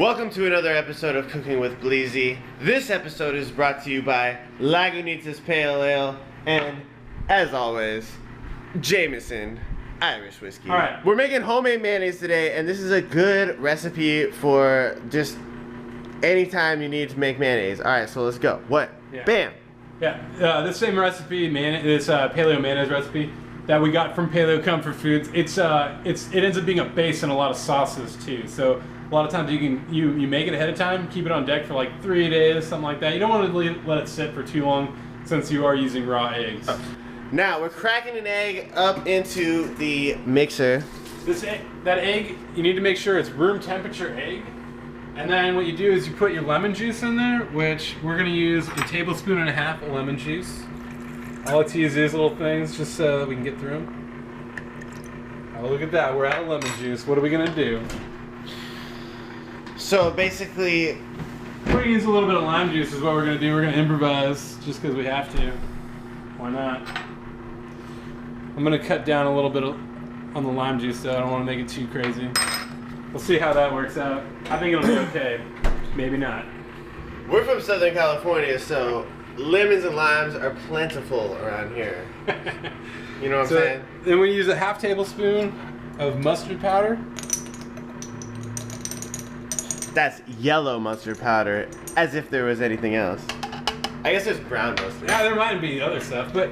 Welcome to another episode of Cooking with Bleezy. This episode is brought to you by Lagunitas Pale Ale and, as always, Jameson Irish Whiskey. Alright. We're making homemade mayonnaise today, and this is a good recipe for just anytime you need to make mayonnaise. Alright, so let's go. What? Yeah. Bam! Yeah, this same recipe, this paleo mayonnaise recipe that we got from Paleo Comfort Foods. It ends up being a base in a lot of sauces too. So a lot of times you make it ahead of time, keep it on deck for like 3 days, something like that. You don't want to let it sit for too long since you are using raw eggs. Now we're cracking an egg up into the mixer. That egg, you need to make sure it's room temperature egg. And then what you do is you put your lemon juice in there, which we're going to use a tablespoon and a half of lemon juice. I like to use these little things just so that we can get through them. Oh, look at that, we're out of lemon juice. What are we going to do? So basically, We're going to use a little bit of lime juice is what we're going to do. We're going to improvise just because we have to. Why not? I'm going to cut down a little bit on the lime juice though. I don't want to make it too crazy. We'll see how that works out. I think it'll be okay. Maybe not. we're from Southern California, so lemons and limes are plentiful around here. You know what I'm saying? Then we use a half tablespoon of mustard powder. That's yellow mustard powder, as if there was anything else. I guess there's brown mustard. Yeah, there might be other stuff, but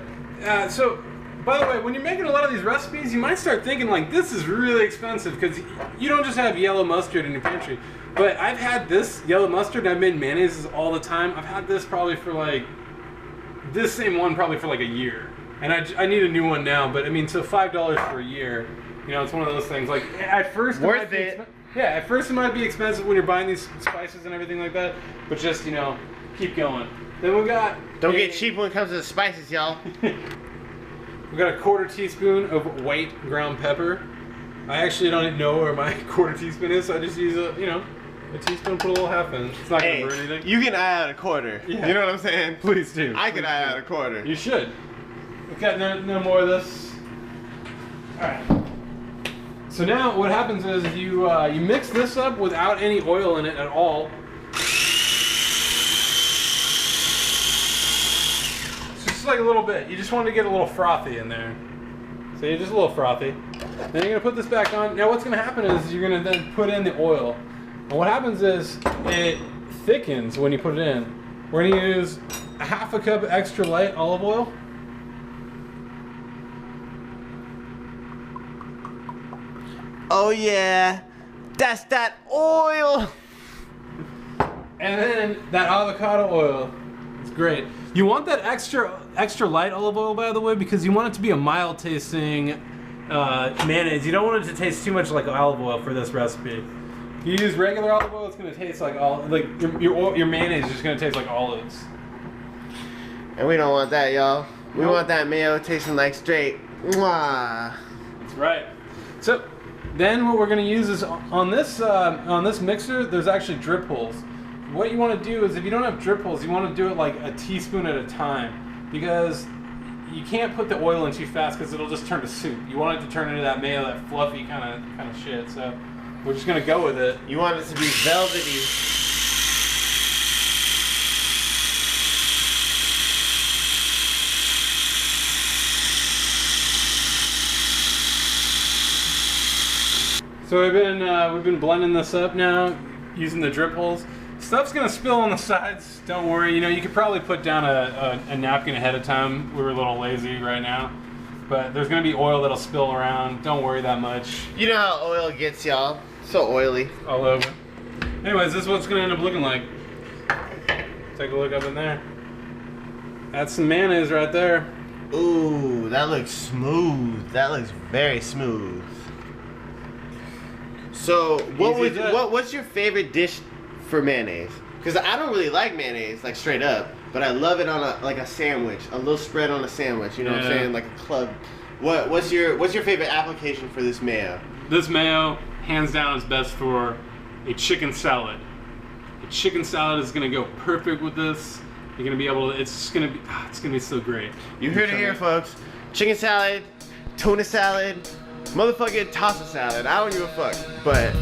so by the way, when you're making a lot of these recipes, you might start thinking like this is really expensive because you don't just have yellow mustard in your pantry. But I've had this yellow mustard. I've made mayonnaises all the time. I've had this probably for like this same one probably for like a year, and I need a new one now. But I mean, so $5 for a year, you know, it's one of those things. Like at first, Worth it. Yeah, at first it might be expensive when you're buying these spices and everything like that. But just keep going. Then we got Don't get cheap when it comes to the spices, y'all. We got a 1/4 teaspoon of white ground pepper. I actually don't even know where my 1/4 teaspoon is, so I just use a teaspoon, put a little half in. It's not gonna burn anything. You can eye out a quarter. Yeah. You know what I'm saying? Please do. I can eye out a quarter. You should. We've got no more of this. Alright. So now what happens is you mix this up without any oil in it at all. Like a little bit. You just want to get a little frothy in there. So you're just a little frothy. Then you're going to put this back on. Now what's going to happen is you're going to then put in the oil. And what happens is it thickens when you put it in. We're going to use a 1/2 cup extra light olive oil. Oh yeah, that's that oil. And then that avocado oil. It's great. You want that extra light olive oil, by the way, because you want it to be a mild tasting mayonnaise. You don't want it to taste too much like olive oil for this recipe. If you use regular olive oil, it's going to taste like your mayonnaise is just going to taste like olives. And we don't want that, y'all. We want that mayo tasting like straight. Mwah. That's right. So then what we're going to use is on this mixer, there's actually drip holes. What you want to do is, if you don't have drip holes, you want to do it like a teaspoon at a time, because you can't put the oil in too fast because it'll just turn to soup. You want it to turn into that mayo, that fluffy kind of shit. So we're just gonna go with it. You want it to be velvety. So we've been blending this up now using the drip holes. Stuff's gonna spill on the sides, don't worry. You could probably put down a napkin ahead of time. We're a little lazy right now. But there's gonna be oil that'll spill around. Don't worry that much. You know how oil gets, y'all. So oily. All over. Anyways, this is what it's gonna end up looking like. Take a look up in there. That's some mayonnaise right there. Ooh, that looks smooth. That looks very smooth. So, what's your favorite dish for mayonnaise? Because I don't really like mayonnaise, like straight up, but I love it on a sandwich, a little spread on a sandwich. You know what I'm saying, like a club. What's your favorite application for this mayo? This mayo, hands down, is best for a chicken salad. A chicken salad is gonna go perfect with this. You're gonna be able to. It's gonna be so great. You heard it here, folks. Chicken salad, tuna salad, motherfucking tossa salad. I don't give a fuck, but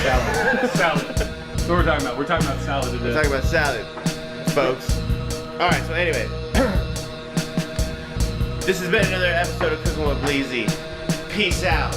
Salad. Salad. That's what we're talking about. We're talking about salad today. We're talking about salad, folks. Alright, so anyway. This has been another episode of Cookin' with Bleezy. Peace out.